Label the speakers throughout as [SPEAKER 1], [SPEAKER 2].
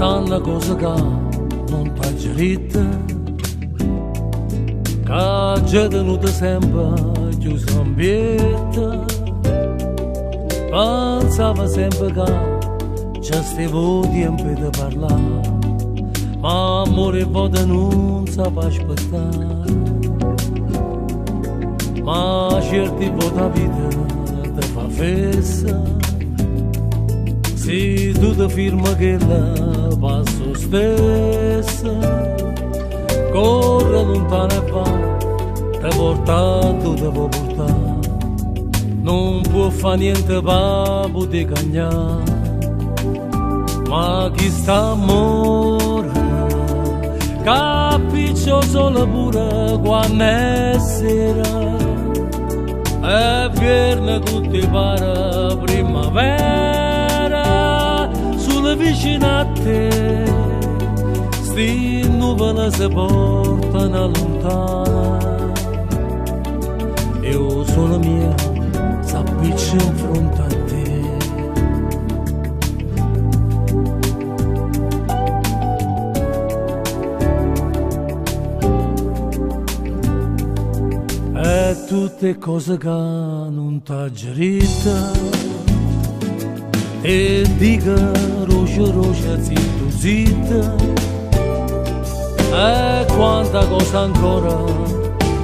[SPEAKER 1] stanno cose che non t'ha gerita, che già tenuta sempre chiusa in bietta. Pensava sempre che ci stevo tempo di parlare, ma amore voda non sapeva aspettare. Ma certi vota vita te fa fessa, se tu ti firma che la passo stessa, corre lontano e va, te porta, tu te può portare, non può fare niente per poter cagnare. Ma chi sta amore, capisce solo pure quando è sera, e viene tutti pare primavera, sulle vicine a te, sti nuvole si portano lontana, io sono mia, s'appiccia in fronte a te. E tutte cose che non t'ha gerita, e dica roce zitto zitta, e quanta cosa ancora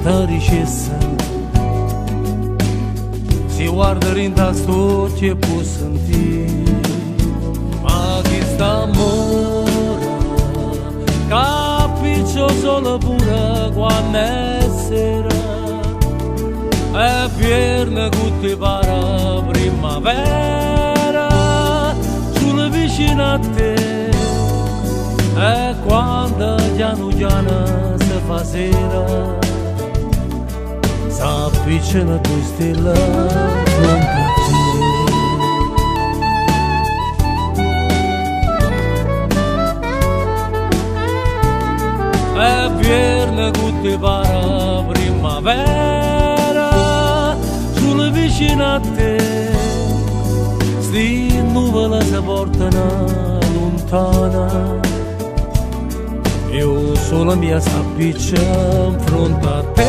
[SPEAKER 1] ti ricessa, si guarda in tast'occhi e può sentire. Ma chi sta amore, capisce solo pure quando è sera, e viene tutti pare primavera, sulle vicine a te, e quando piano piano si fa sera, s'appicciano due stelle fronte a te, e viene tutti pare primavera, sulle vicine a te, sti nuvole si portano lontana, io sola mia s'appiccia in fronte a te.